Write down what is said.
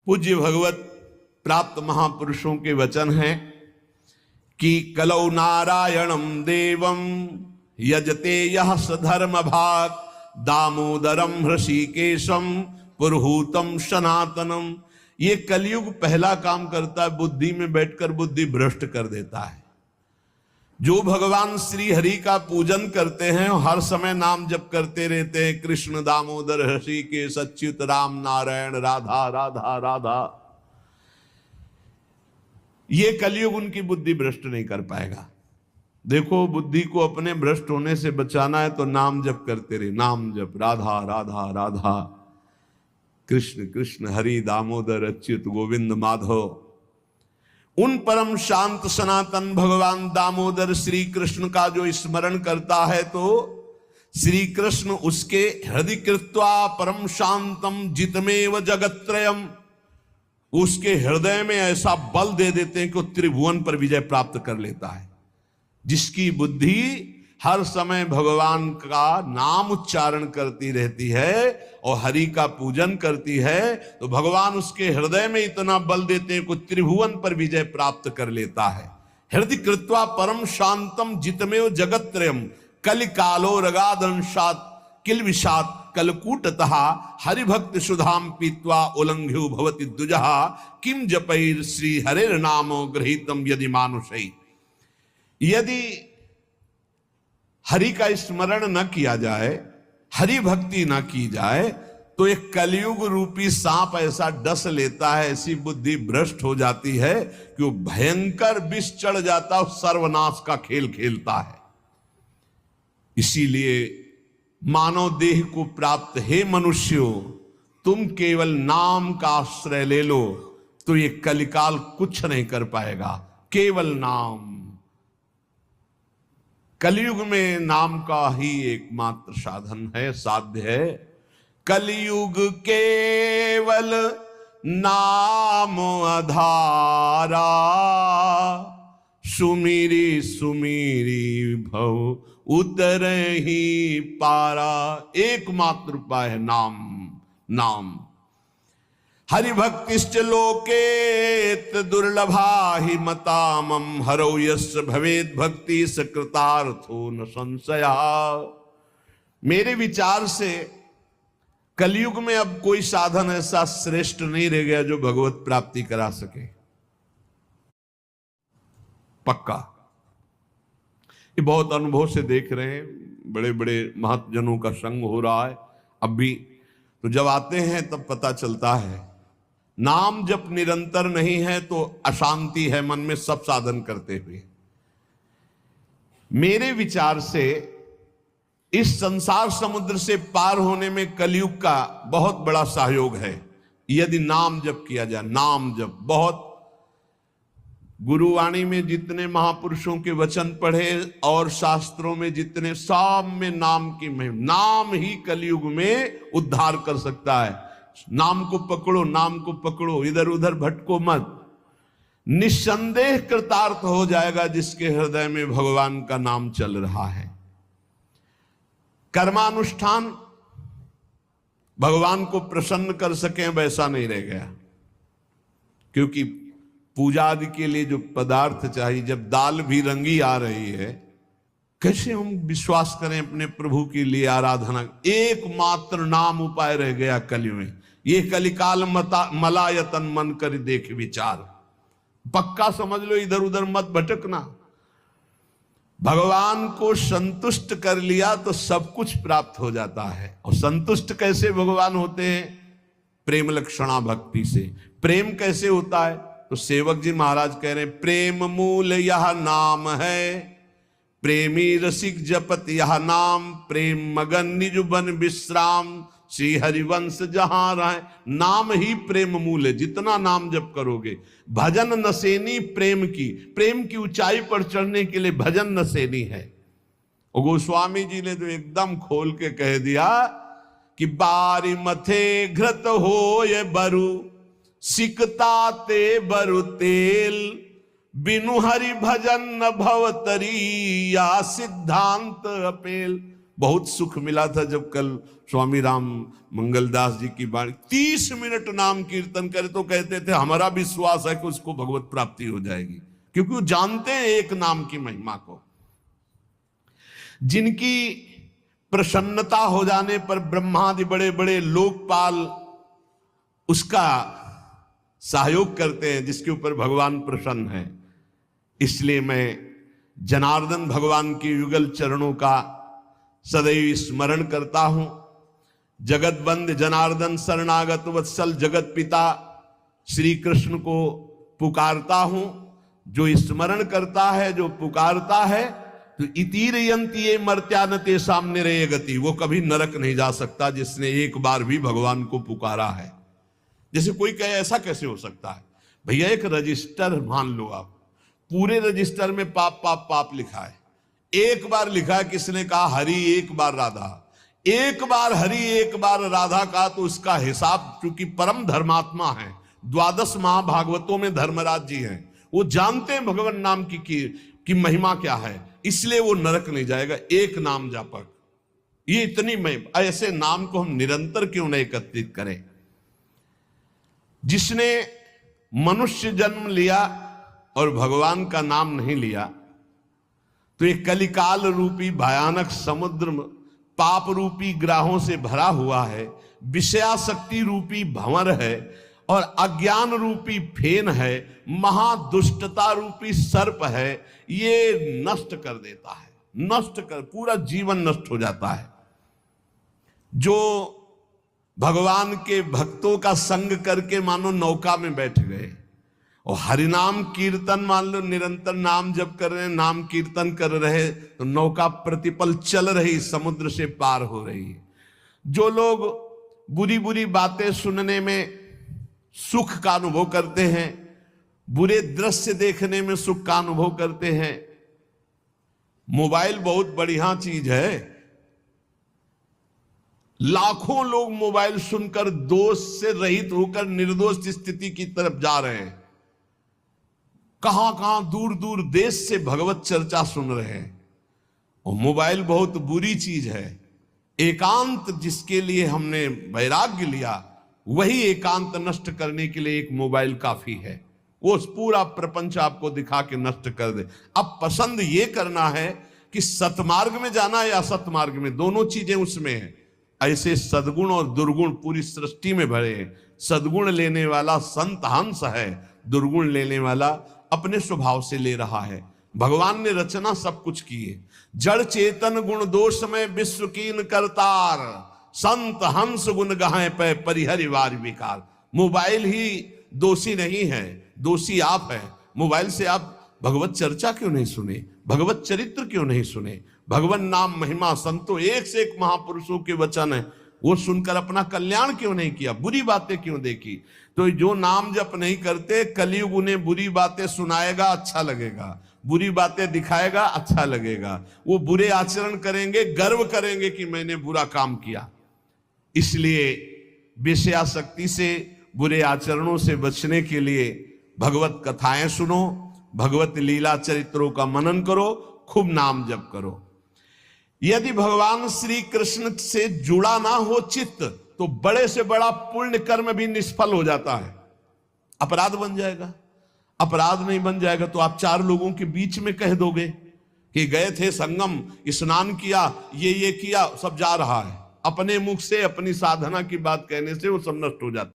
पूज्य भगवत प्राप्त महापुरुषों के वचन हैं कि कलौ नारायणम देवम यजते यह सधर्म भाग दामोदरम हृषिकेशम पुरहूतम सनातनम। ये कलयुग पहला काम करता है, बुद्धि में बैठकर बुद्धि भ्रष्ट कर देता है। जो भगवान श्री हरि का पूजन करते हैं हर समय नाम जप करते रहते हैं, कृष्ण दामोदर हृषिकेश अच्युत राम नारायण राधा राधा राधा, ये कलयुग उनकी बुद्धि भ्रष्ट नहीं कर पाएगा। देखो, बुद्धि को अपने भ्रष्ट होने से बचाना है तो नाम जप करते रहे, नाम जप, राधा राधा राधा, कृष्ण कृष्ण हरि दामोदर अच्युत गोविंद माधव। उन परम शांत सनातन भगवान दामोदर श्री कृष्ण का जो स्मरण करता है तो श्री कृष्ण उसके हृदय कृत्वा परम शांतम जितमेव जगत्त्रयम, उसके हृदय में ऐसा बल दे देते हैं कि वो त्रिभुवन पर विजय प्राप्त कर लेता है। जिसकी बुद्धि हर समय भगवान का नाम उच्चारण करती रहती है और हरि का पूजन करती है तो भगवान उसके हृदय में इतना बल देते हैं कि त्रिभुवन पर विजय प्राप्त कर लेता है। हृदय कृत्वा परम शांतम जितमेव जगत्त्रयम कलिकालो रगादंशात किल विषात कलकूटतः हरिभक्त सुधाम पीत्वा उल्लंघ्यो भवति द्विजः किम जपैर श्री हरेर नामो गृहीतम यदि मानुषै। यदि हरि का स्मरण न किया जाए, हरि भक्ति न की जाए तो एक कलयुग रूपी सांप ऐसा डस लेता है, ऐसी बुद्धि भ्रष्ट हो जाती है कि वो भयंकर विष चढ़ जाता है, सर्वनाश का खेल खेलता है। इसीलिए मानव देह को प्राप्त हे मनुष्यों, तुम केवल नाम का आश्रय ले लो तो ये कलिकाल कुछ नहीं कर पाएगा। केवल नाम, कलयुग में नाम का ही एकमात्र साधन है, साध्य है। कलयुग केवल नाम आधारा, सुमिरी सुमिरी भव उतर ही पारा। एकमात्र उपाय है नाम, नाम। हरिभक्तिश्च लोकेत दुर्लभा हि मतामम हरौ यस्य भवेद भक्ति सकृतार्थो न संशया। मेरे विचार से कलयुग में अब कोई साधन ऐसा श्रेष्ठ नहीं रह गया जो भगवत प्राप्ति करा सके। पक्का, ये बहुत अनुभव से देख रहे हैं, बड़े बड़े महत्जनों का संग हो रहा है अब भी, तो जब आते हैं तब पता चलता है नाम जब निरंतर नहीं है तो अशांति है मन में, सब साधन करते हुए। मेरे विचार से इस संसार समुद्र से पार होने में कलयुग का बहुत बड़ा सहयोग है यदि नाम जप किया जाए। नाम जप बहुत, गुरुवाणी में जितने महापुरुषों के वचन पढ़े और शास्त्रों में जितने, सब में नाम की महिमा, नाम ही कलयुग में उद्धार कर सकता है। नाम को पकड़ो, नाम को पकड़ो, इधर उधर भटको मत। निस्संदेह कृतार्थ हो जाएगा जिसके हृदय में भगवान का नाम चल रहा है। कर्मानुष्ठान भगवान को प्रसन्न कर सके वैसा नहीं रह गया, क्योंकि पूजा आदि के लिए जो पदार्थ चाहिए, जब दाल भी रंगी आ रही है, कैसे हम विश्वास करें अपने प्रभु के लिए आराधना। एकमात्र नाम उपाय रह गया कलयुग में। ये कलिकाल मलायतन मन कर देख विचार, पक्का समझ लो, इधर उधर मत भटकना। भगवान को संतुष्ट कर लिया तो सब कुछ प्राप्त हो जाता है। और संतुष्ट कैसे भगवान होते हैं? प्रेम लक्षणा भक्ति से। प्रेम कैसे होता है? तो सेवक जी महाराज कह रहे हैं, प्रेम मूल यह नाम है, प्रेमी रसिक जपत यह नाम, प्रेम मगन निज बन विश्राम, श्री हरिवंश जहां रहे। नाम ही प्रेम मूल है। जितना नाम जप करोगे, भजन नसेनी प्रेम की, प्रेम की ऊंचाई पर चढ़ने के लिए भजन नसेनी है। और गोस्वामी जी ने तो एकदम खोल के कह दिया कि बारी मथे घृत हो ये बरु, सिकता ते बरु तेल, बिनु हरि भजन न भवतरी या सिद्धांत अपेल। बहुत सुख मिला था जब कल स्वामी राम मंगलदास जी की बाणी 30 मिनट नाम कीर्तन करे तो कहते थे हमारा विश्वास है कि उसको भगवत प्राप्ति हो जाएगी, क्योंकि वो जानते हैं एक नाम की महिमा को। जिनकी प्रसन्नता हो जाने पर ब्रह्मादि बड़े बड़े लोकपाल उसका सहयोग करते हैं, जिसके ऊपर भगवान प्रसन्न है। इसलिए मैं जनार्दन भगवान के युगल चरणों का सदैव स्मरण करता हूं। जगत बंद जनार्दन शरणागत वत्सल जगत पिता श्री कृष्ण को पुकारता हूं। जो स्मरण करता है, जो पुकारता है, तो इतीर यंती ये मर्त्यानते सामने रहे गति, वो कभी नरक नहीं जा सकता जिसने एक बार भी भगवान को पुकारा है। जैसे कोई कहे ऐसा कैसे हो सकता है? भैया एक रजिस्टर मान लो आप, पूरे रजिस्टर में पाप पाप पाप लिखा है। एक बार लिखा है, किसने कहा हरि एक बार राधा, एक बार हरि एक बार राधा का, तो उसका हिसाब, क्योंकि परम धर्मात्मा है, 12 महाभागवतों में धर्मराज जी हैं, वो जानते हैं भगवान नाम की महिमा क्या है, इसलिए वो नरक नहीं जाएगा। एक नाम जापक, ये इतनी महिमा, ऐसे नाम को हम निरंतर क्यों नहीं एकत्रित करें? जिसने मनुष्य जन्म लिया और भगवान का नाम नहीं लिया, तो एक कलिकाल रूपी भयानक समुद्र पाप रूपी ग्राहों से भरा हुआ है, विषयाशक्ति रूपी भंवर है, और अज्ञान रूपी फेन है, महादुष्टता रूपी सर्प है। ये नष्ट कर देता है, नष्ट कर, पूरा जीवन नष्ट हो जाता है। जो भगवान के भक्तों का संग करके मानो नौका में बैठ गए और हरिनाम कीर्तन मान लो निरंतर नाम जप कर रहे, नाम कीर्तन कर रहे, तो नौका प्रतिपल चल रही, समुद्र से पार हो रही है। जो लोग बुरी बुरी बातें सुनने में सुख का अनुभव करते हैं, बुरे दृश्य देखने में सुख का अनुभव करते हैं। मोबाइल बहुत बढ़िया चीज है, लाखों लोग मोबाइल सुनकर दोष से रहित होकर निर्दोष स्थिति की तरफ जा रहे हैं। कहां कहां दूर दूर देश से भगवत चर्चा सुन रहे हैं। और मोबाइल बहुत बुरी चीज है। एकांत जिसके लिए हमने वैराग्य लिया, वही एकांत नष्ट करने के लिए एक मोबाइल काफी है। वो पूरा प्रपंच आपको दिखा के नष्ट कर दे। अब पसंद ये करना है कि सतमार्ग में जाना है या असतमार्ग में, दोनों चीजें उसमें है। ऐसे सद्गुण और दुर्गुण पूरी सृष्टि में भरे हैं। सद्गुण लेने वाला संत हंस है, दुर्गुण लेने वाला अपने स्वभाव से ले रहा है। भगवान ने रचना सब कुछ की है। जड़ चेतन गुण दोष में विश्व कीन करतार, संत हंस गुण गाहे पे परिहरिवार विकार। मोबाइल ही दोषी नहीं है, दोषी आप है। मोबाइल से आप भगवत चर्चा क्यों नहीं सुने, भगवत चरित्र क्यों नहीं सुने, भगवान नाम महिमा संतो एक से एक महापुरुषों के वचन है, वो सुनकर अपना कल्याण क्यों नहीं किया, बुरी बातें क्यों देखी? तो जो नाम जप नहीं करते, कलयुग उन्हें बुरी बातें सुनाएगा, अच्छा लगेगा, बुरी बातें दिखाएगा, अच्छा लगेगा। वो बुरे आचरण करेंगे, गर्व करेंगे कि मैंने बुरा काम किया। इसलिए विषयाशक्ति से, बुरे आचरणों से बचने के लिए भगवत कथाएं सुनो, भगवत लीला चरित्रों का मनन करो, खूब नाम जप करो। यदि भगवान श्री कृष्ण से जुड़ा ना हो चित्त, तो बड़े से बड़ा पुण्य कर्म भी निष्फल हो जाता है, अपराध बन जाएगा। अपराध नहीं बन जाएगा तो आप 4 लोगों के बीच में कह दोगे कि गए थे संगम, स्नान किया, ये किया, सब जा रहा है। अपने मुख से अपनी साधना की बात कहने से वो सब नष्ट हो जाता है।